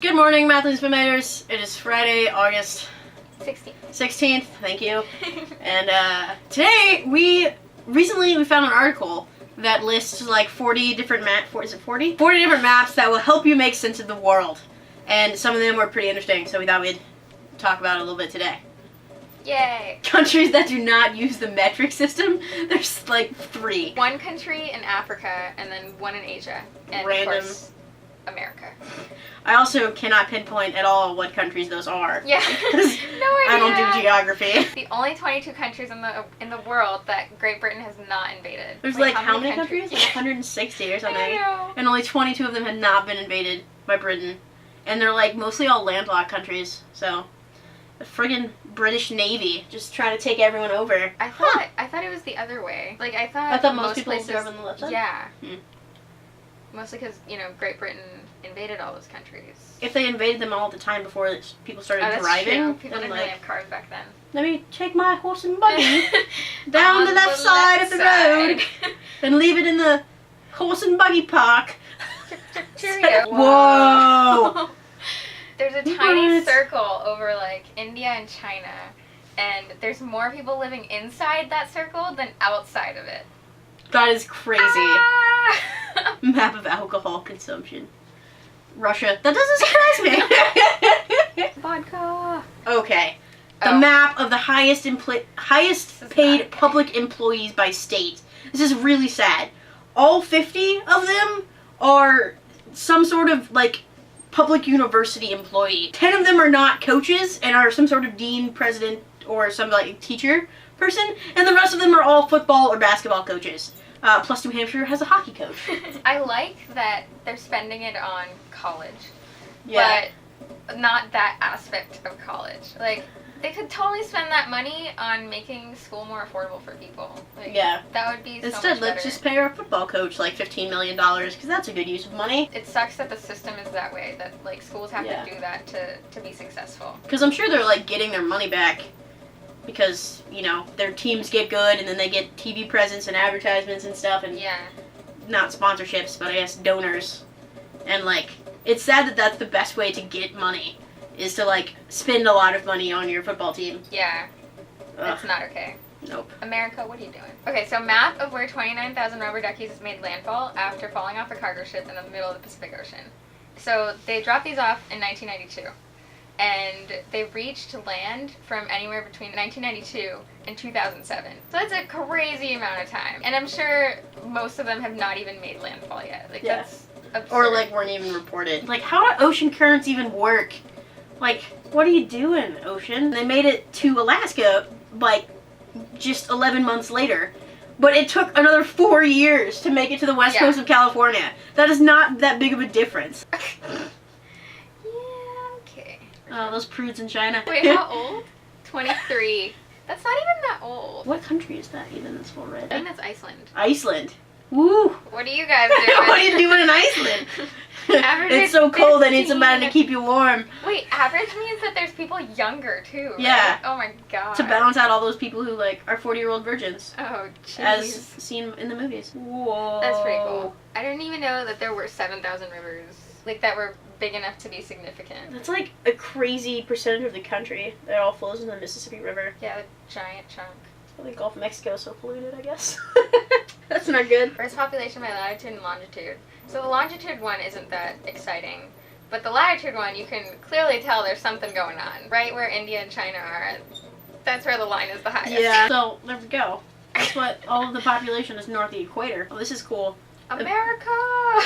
Good morning, Mathlete familiars. It is Friday, August 16th. Thank you. And today we found an article that lists like 40 different maps. 40 different maps that will help you make sense of the world. And some of them were pretty interesting, so we thought we'd talk about it a little bit today. Yay! Countries that do not use the metric system, there's like 3. One country in Africa, and then one in Asia, and Random. of course, America. I also cannot pinpoint at all what countries those are. Yeah, no idea. I don't do geography. The only 22 countries in the world that Great Britain has not invaded. There's like how many countries? Like 160 or something. I know. And only 22 of them had not been invaded by Britain. And they're like mostly all landlocked countries. So the friggin' British Navy just trying to take everyone over. I thought it was the other way. Like I thought most people places drove on the left side? Yeah. Mostly because, Great Britain invaded all those countries. If they invaded them all the time before people started that's driving, true. People didn't like, really have cars back then. let me take my horse and buggy down the left side of the road and leave it in the horse and buggy park. Cheerio. Whoa! There's a tiny circle over like India and China, and there's more people living inside that circle than outside of it. That is crazy. Ah! Map of alcohol consumption. Russia. That doesn't surprise me. Vodka. Okay. The map of the highest paid public employees by state. This is really sad. All 50 of them are some sort of like public university employee. 10 of them are not coaches and are some sort of dean, president, or some like teacher person, and the rest of them are all football or basketball coaches. Plus New Hampshire has a hockey coach. I like that they're spending it on college, Yeah. but not that aspect of college. Like, they could totally spend that money on making school more affordable for people. Like, yeah. That would be so Instead, much better. let's just pay our football coach like $15 million, because that's a good use of money. It sucks that the system is that way, that like schools have Yeah. to do that to be successful. Because I'm sure they're like getting their money back because, their teams get good and then they get TV presence and advertisements and stuff, and Yeah. not sponsorships, but I guess donors. And like, it's sad that that's the best way to get money, is to like spend a lot of money on your football team. Yeah. Ugh. That's not okay. Nope. America, what are you doing? Okay, so map of where 29,000 rubber duckies has made landfall after falling off a cargo ship in the middle of the Pacific Ocean. So they dropped these off in 1992. And they reached land from anywhere between 1992 and 2007. So that's a crazy amount of time. And I'm sure most of them have not even made landfall yet. Like, Yeah. that's absurd. Or like weren't even reported. Like, how do ocean currents even work? Like, what are you doing, ocean? They made it to Alaska like just 11 months later. But it took another 4 years to make it to the west coast of California. That is not that big of a difference. Oh, those prudes in China. Wait, how old? 23. That's not even that old. What country is that even that's full red? I think that's Iceland. Iceland. Woo! What are you guys doing? What are you doing in Iceland? Average It's so cold, I need 15. somebody to keep you warm. Wait, average means that there's people younger too, right? Yeah. Oh my god. To balance out all those people who like are 40-year-old virgins. Oh, jeez. As seen in the movies. Whoa. That's pretty cool. I didn't even know that there were 7,000 rivers, like, that were big enough to be significant. That's like a crazy percentage of the country that all flows in the Mississippi River. Yeah, a giant chunk. I think Gulf of Mexico is so polluted, I guess. That's not good. First population by latitude and longitude. So the longitude one isn't that exciting, but the latitude one, you can clearly tell there's something going on. Right where India and China are, that's where the line is the highest. Yeah. So, there we go. That's what all of the population is north of the equator. Oh, this is cool. America!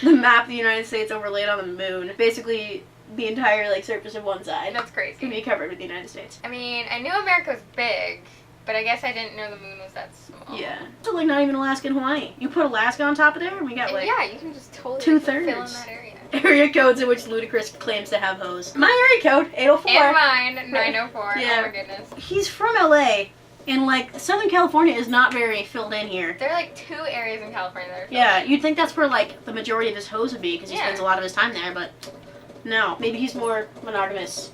The map of the United States overlaid on the moon. Basically, the entire like surface of one side That's crazy. can be covered with the United States. I mean, I knew America was big, but I guess I didn't know the moon was that small. Yeah. So like not even Alaska and Hawaii. You put Alaska on top of there and we got And like yeah, you can just totally 2/3 fill in that area. area codes in which Ludacris claims to have hoes. My area code, 804. And mine, 904. Yeah. Oh my goodness. He's from LA, and like Southern California is not very filled in here. There are like 2 areas in California that are filled Yeah, in. you'd think that's where like the majority of his hoes would be because he Yeah. spends a lot of his time there, but no. Maybe he's more monogamous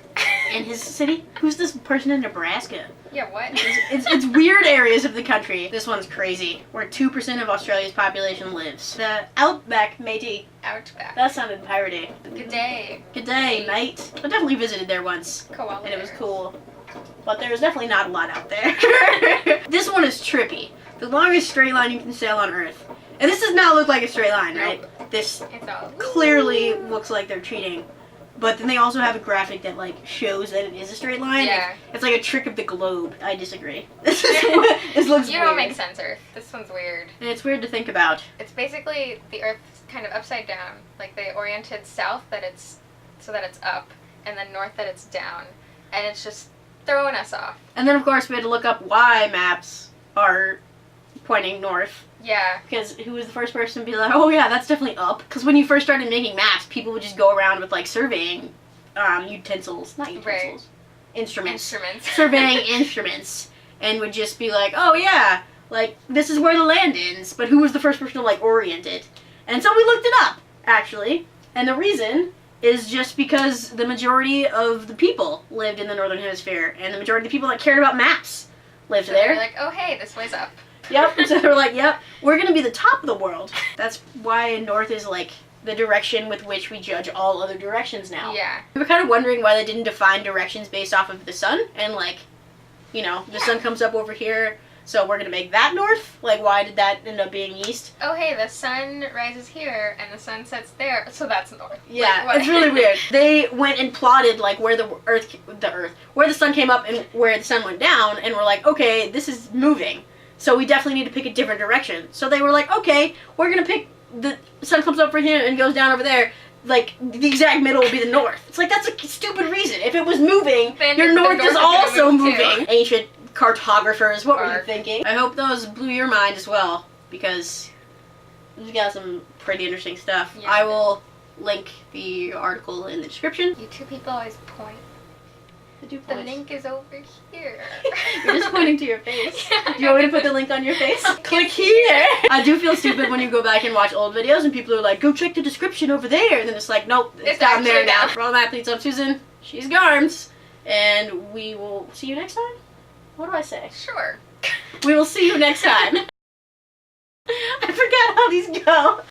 in his city. Who's this person in Nebraska? Yeah, what? It's weird areas of the country. This one's crazy. Where 2% of Australia's population lives. The Outback, matey. Outback. That sounded piratey. Good day. Good day, mate. I definitely visited there once. Koala And it was bears. cool. But there's definitely not a lot out there. This one is trippy. The longest straight line you can sail on Earth. And this does not look like a straight line, right? This It's all clearly looks like they're cheating. But then they also have a graphic that like shows that it is a straight line. Yeah. It's like a trick of the globe. I disagree. This looks You weird. don't make sense, Earth. This one's weird. And it's weird to think about. It's basically the Earth's kind of upside down. Like they oriented south that it's so that it's up, and then north that it's down, and it's just throwing us off. And then of course we had to look up why maps are pointing north. Yeah. Because who was the first person to be like, oh yeah, that's definitely up? Because when you first started making maps, people would just go around with like surveying utensils, not utensils, instruments. Surveying instruments, and would just be like, oh yeah, like this is where the land ends. But who was the first person to like orient it? And so we looked it up, actually. And the reason is just because the majority of the people lived in the Northern Hemisphere, and the majority of the people that cared about maps lived So there. they're like, oh hey, this way's up. Yep, and so they were like, yep, we're going to be the top of the world. That's why north is like the direction with which we judge all other directions now. Yeah. We were kind of wondering why they didn't define directions based off of the sun, and like, you know, the sun comes up over here, so we're going to make that north? Like, why did that end up being east? Oh hey, the sun rises here and the sun sets there, so that's north. Yeah, Like, it's really weird. They went and plotted like where where the sun came up and where the sun went down, and were like, okay, this is moving. So we definitely need to pick a different direction. So they were like, okay, we're going to pick the sun comes up for here and goes down over there. Like, the exact middle will be the north. It's like, that's a stupid reason. If it was moving, Then your the north north is is gonna also move too. moving. Ancient cartographers, what were you Arg. thinking? I hope those blew your mind as well, because we've got some pretty interesting stuff. Yeah. I will link the article in the description. You two people always point. I do The point. link is over here. You're just pointing to your face. Yeah, Do you want me to put the link on your face? Click here! I do feel stupid when you go back and watch old videos and people are like, go check the description over there. And then it's like, nope, it's down there actually now. down. For all Mathletes, I'm Susan. She's Garms. And we will see you next time? What do I say? Sure. We will see you next time. I forgot how these go.